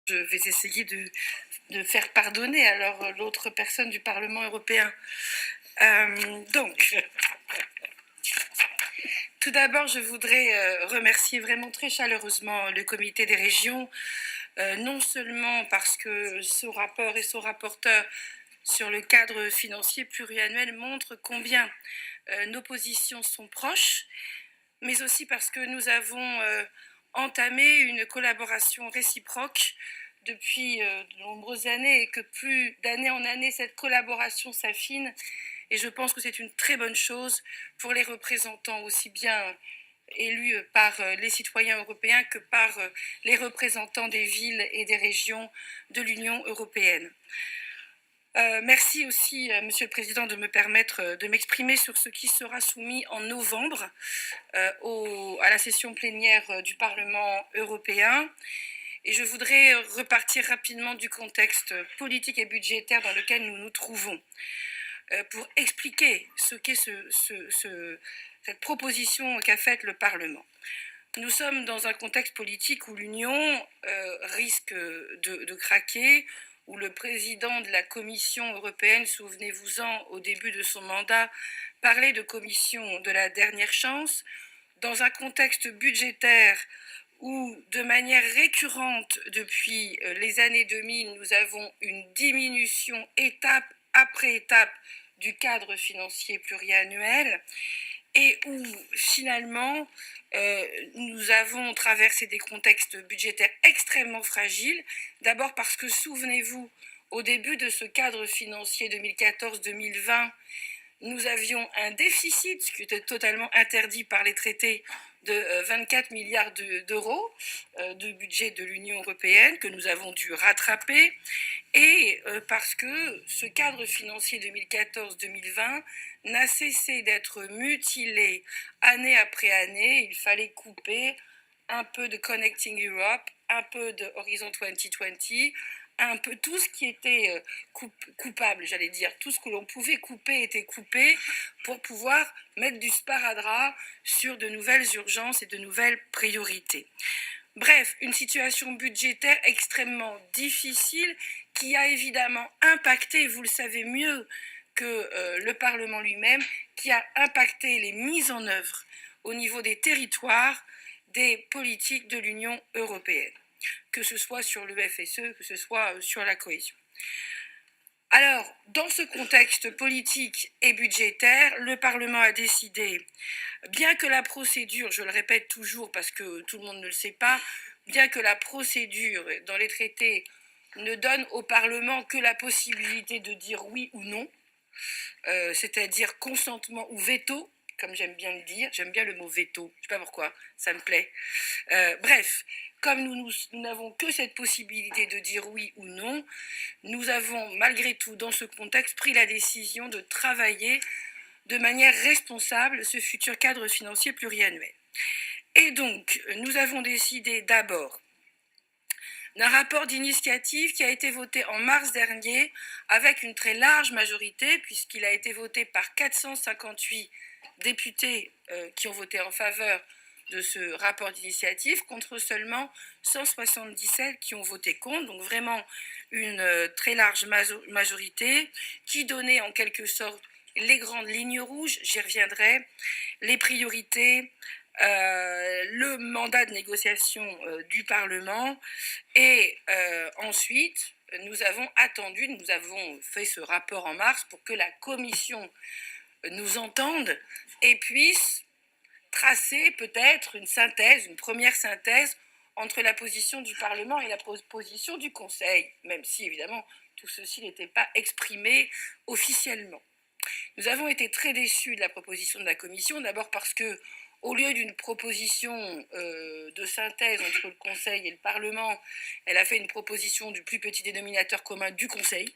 Je vais essayer de faire pardonner alors l'autre personne du Parlement européen. Donc, tout d'abord, je voudrais remercier vraiment très chaleureusement le Comité des régions, non seulement parce que ce rapport et son rapporteur sur le cadre financier pluriannuel montrent combien nos positions sont proches, mais aussi parce que nous avons entamé une collaboration réciproque depuis de nombreuses années et que plus d'année en année, cette collaboration s'affine. Et je pense que c'est une très bonne chose pour les représentants, aussi bien élus par les citoyens européens que par les représentants des villes et des régions de l'Union européenne. Merci aussi, Monsieur le Président, de me permettre de m'exprimer sur ce qui sera soumis en novembre à la session plénière du Parlement européen. Et je voudrais repartir rapidement du contexte politique et budgétaire dans lequel nous nous trouvons pour expliquer ce qu'est cette proposition qu'a faite le Parlement. Nous sommes dans un contexte politique où l'Union risque de craquer, où le président de la Commission européenne, souvenez-vous-en, au début de son mandat, parlait de commission de la dernière chance, dans un contexte budgétaire où, de manière récurrente depuis les années 2000, nous avons une diminution étape après étape du cadre financier pluriannuel et où, finalement, nous avons traversé des contextes budgétaires extrêmement fragiles, d'abord parce que, souvenez-vous, au début de ce cadre financier 2014-2020, nous avions un déficit, ce qui était totalement interdit par les traités, de 24 milliards d'euros de budget de l'Union européenne que nous avons dû rattraper, et parce que ce cadre financier 2014-2020 n'a cessé d'être mutilé année après année. Il fallait couper un peu de Connecting Europe, un peu de Horizon 2020, un peu tout ce qui était coupable, j'allais dire, tout ce que l'on pouvait couper était coupé pour pouvoir mettre du sparadrap sur de nouvelles urgences et de nouvelles priorités. Bref, une situation budgétaire extrêmement difficile qui a évidemment impacté, vous le savez mieux que le Parlement lui-même, qui a impacté les mises en œuvre au niveau des territoires des politiques de l'Union européenne, que ce soit sur le FSE, que ce soit sur la cohésion. Alors, dans ce contexte politique et budgétaire, le Parlement a décidé, bien que la procédure, je le répète toujours parce que tout le monde ne le sait pas, bien que la procédure dans les traités ne donne au Parlement que la possibilité de dire oui ou non, c'est-à-dire consentement ou veto, comme j'aime bien le dire, j'aime bien le mot veto, je ne sais pas pourquoi, ça me plaît. Bref, comme nous n'avons que cette possibilité de dire oui ou non, nous avons malgré tout, dans ce contexte, pris la décision de travailler de manière responsable ce futur cadre financier pluriannuel. Et donc, nous avons décidé d'abord d'un rapport d'initiative qui a été voté en mars dernier avec une très large majorité, puisqu'il a été voté par 458 députés qui ont voté en faveur de ce rapport d'initiative, contre seulement 177 qui ont voté contre, donc vraiment une très large majorité qui donnait en quelque sorte les grandes lignes rouges, j'y reviendrai, les priorités, le mandat de négociation du Parlement, et ensuite nous avons attendu, nous avons fait ce rapport en mars pour que la Commission nous entende et puisse tracer peut-être une synthèse, une première synthèse entre la position du Parlement et la position du Conseil, même si évidemment tout ceci n'était pas exprimé officiellement. Nous avons été très déçus de la proposition de la Commission, d'abord parce que, au lieu d'une proposition de synthèse entre le Conseil et le Parlement, elle a fait une proposition du plus petit dénominateur commun du Conseil,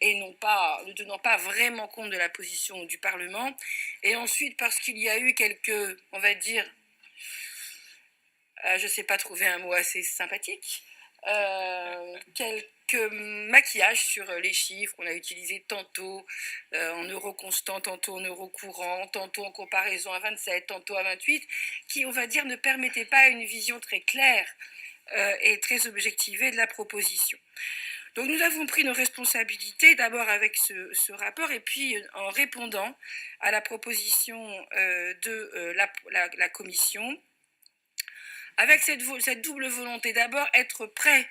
et ne tenant pas vraiment compte de la position du Parlement, et ensuite parce qu'il y a eu quelques, on va dire, je ne sais pas trouver un mot assez sympathique, quelques maquillages sur les chiffres qu'on a utilisés tantôt en euros constants, tantôt en euros courants, tantôt en comparaison à 27, tantôt à 28, qui, on va dire, ne permettaient pas une vision très claire et très objectivée de la proposition. Donc nous avons pris nos responsabilités d'abord avec ce rapport et puis en répondant à la proposition de la Commission, avec cette double volonté d'abord être prêt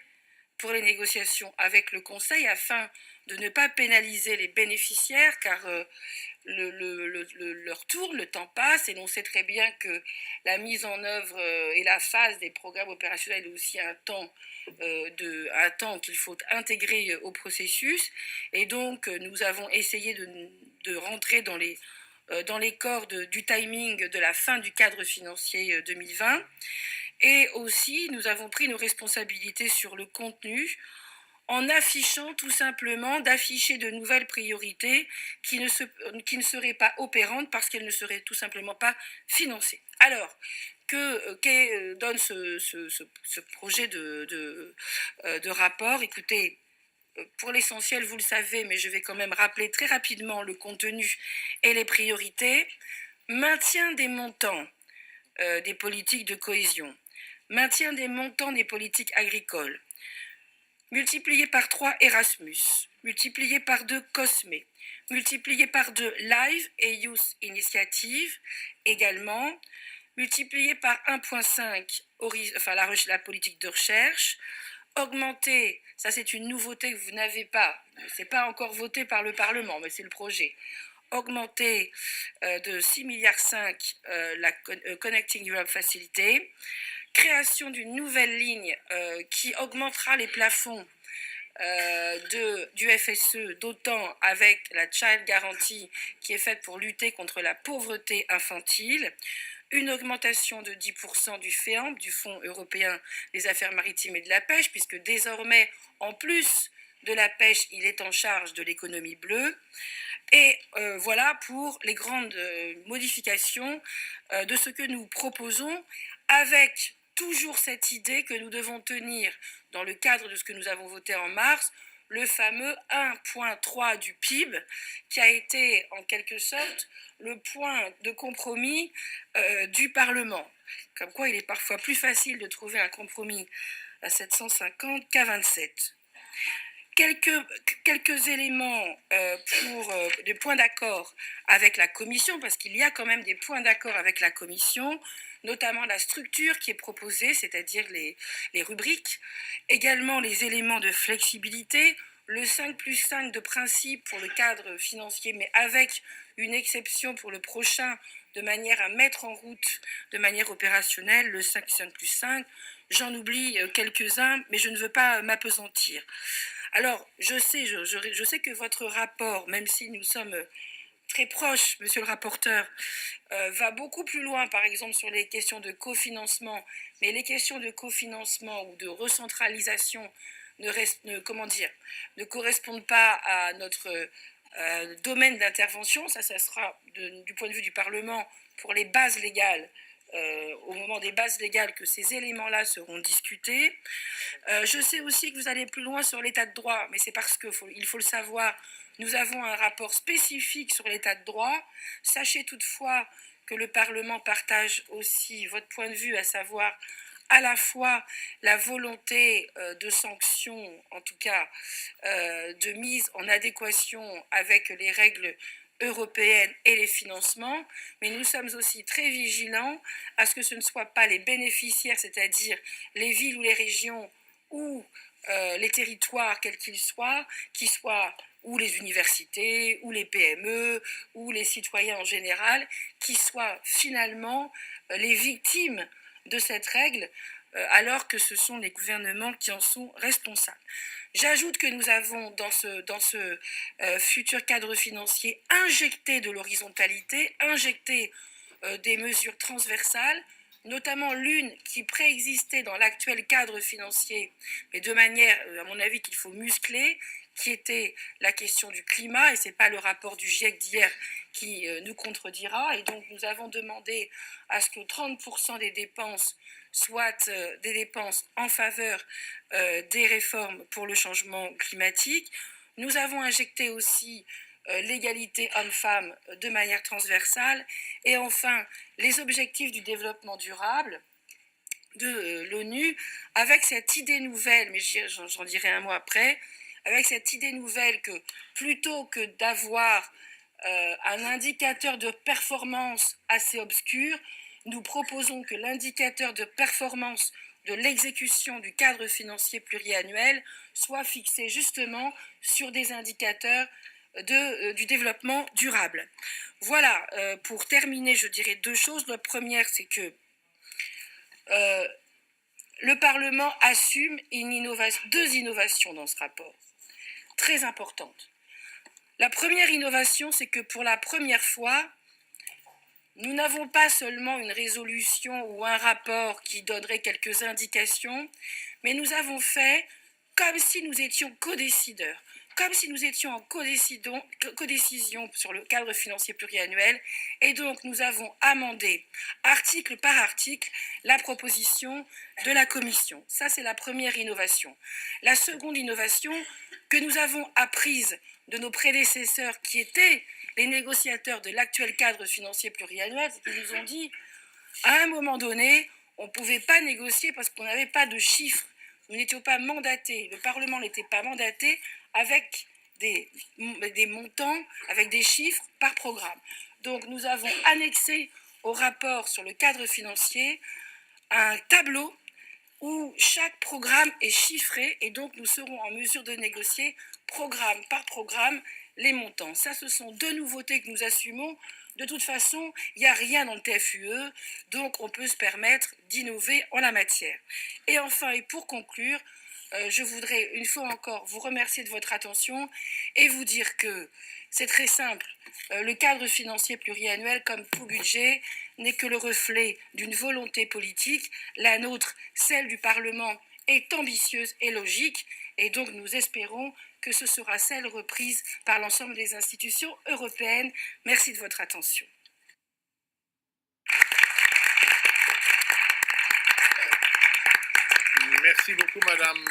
pour les négociations avec le Conseil afin de ne pas pénaliser les bénéficiaires car leur tour, le temps passe et l'on sait très bien que la mise en œuvre et la phase des programmes opérationnels est aussi un temps qu'il faut intégrer au processus et donc nous avons essayé de rentrer dans les cordes du timing de la fin du cadre financier 2020 et aussi nous avons pris nos responsabilités sur le contenu en affichant tout simplement d'afficher de nouvelles priorités qui ne seraient pas opérantes parce qu'elles ne seraient tout simplement pas financées. Alors, que donne ce projet de rapport? Écoutez, pour l'essentiel, vous le savez, mais je vais quand même rappeler très rapidement le contenu et les priorités. Maintien des montants des politiques de cohésion, maintien des montants des politiques agricoles, multiplié par 3 Erasmus, multiplié par 2 COSME, multiplié par 2 Live et Youth Initiative également, multiplié par 1,5 la politique de recherche, augmenter, ça c'est une nouveauté que vous n'avez pas, c'est pas encore voté par le Parlement, mais c'est le projet, augmenter de 6,5 milliards la Connecting Europe Facilité, création d'une nouvelle ligne qui augmentera les plafonds du FSE, d'autant avec la Child Guarantee qui est faite pour lutter contre la pauvreté infantile, une augmentation de 10% du FEAMP, du Fonds européen des affaires maritimes et de la pêche, puisque désormais, en plus de la pêche, il est en charge de l'économie bleue. Et voilà pour les grandes modifications de ce que nous proposons, avec toujours cette idée que nous devons tenir, dans le cadre de ce que nous avons voté en mars, le fameux 1,3 du PIB, qui a été en quelque sorte le point de compromis du Parlement. Comme quoi il est parfois plus facile de trouver un compromis à 750 qu'à 27. Quelques éléments pour des points d'accord avec la Commission, parce qu'il y a quand même des points d'accord avec la Commission, notamment la structure qui est proposée, c'est-à-dire les rubriques, également les éléments de flexibilité, le 5+5 de principe pour le cadre financier, mais avec une exception pour le prochain, de manière à mettre en route de manière opérationnelle le 5+5. J'en oublie quelques-uns, mais je ne veux pas m'appesantir. Alors, je sais que votre rapport, même si nous sommes très proches, monsieur le rapporteur, va beaucoup plus loin, par exemple, sur les questions de cofinancement, mais les questions de cofinancement ou de recentralisation ne correspondent pas à notre domaine d'intervention. Ça sera du point de vue du Parlement pour les bases légales. Au moment des bases légales que ces éléments-là seront discutés. Je sais aussi que vous allez plus loin sur l'état de droit, mais c'est parce qu'il faut le savoir, nous avons un rapport spécifique sur l'état de droit. Sachez toutefois que le Parlement partage aussi votre point de vue, à savoir à la fois la volonté de sanctions, en tout cas de mise en adéquation avec les règles européenne et les financements, mais nous sommes aussi très vigilants à ce que ce ne soit pas les bénéficiaires, c'est-à-dire les villes ou les régions ou les territoires, quels qu'ils soient, qui soient ou les universités, ou les PME, ou les citoyens en général, qui soient finalement les victimes de cette règle, alors que ce sont les gouvernements qui en sont responsables. J'ajoute que nous avons dans ce futur cadre financier injecté de l'horizontalité, injecté des mesures transversales, notamment l'une qui préexistait dans l'actuel cadre financier, mais de manière, à mon avis, qu'il faut muscler, qui était la question du climat, et ce n'est pas le rapport du GIEC d'hier qui nous contredira. Et donc nous avons demandé à ce que 30% des dépenses soient des dépenses en faveur des réformes pour le changement climatique. Nous avons injecté aussi l'égalité homme-femme de manière transversale. Et enfin, les objectifs du développement durable, de l'ONU, avec cette idée nouvelle, mais j'en dirai un mot après, avec cette idée nouvelle que plutôt que d'avoir un indicateur de performance assez obscur, nous proposons que l'indicateur de performance de l'exécution du cadre financier pluriannuel soit fixé justement sur des indicateurs du développement durable. Voilà, pour terminer, je dirais deux choses. La première, c'est que le Parlement assume deux innovations dans ce rapport, très importantes. La première innovation, c'est que pour la première fois, nous n'avons pas seulement une résolution ou un rapport qui donnerait quelques indications, mais nous avons fait comme si nous étions codécideurs, comme si nous étions en codécision sur le cadre financier pluriannuel, et donc nous avons amendé article par article la proposition de la Commission. Ça, c'est la première innovation. La seconde innovation que nous avons apprise de nos prédécesseurs qui étaient les négociateurs de l'actuel cadre financier pluriannuel, c'est qu'ils nous ont dit, à un moment donné, on ne pouvait pas négocier parce qu'on n'avait pas de chiffres. Nous n'étions pas mandatés, le Parlement n'était pas mandaté avec des montants, avec des chiffres par programme. Donc nous avons annexé au rapport sur le cadre financier un tableau où chaque programme est chiffré et donc nous serons en mesure de négocier programme par programme les montants. Ça, ce sont deux nouveautés que nous assumons. De toute façon, il n'y a rien dans le TFUE, donc on peut se permettre d'innover en la matière. Et enfin, et pour conclure, je voudrais une fois encore vous remercier de votre attention et vous dire que c'est très simple. Le cadre financier pluriannuel, comme tout budget, n'est que le reflet d'une volonté politique. La nôtre, celle du Parlement, est ambitieuse et logique, et donc nous espérons que ce sera celle reprise par l'ensemble des institutions européennes. Merci de votre attention. Merci beaucoup, Madame.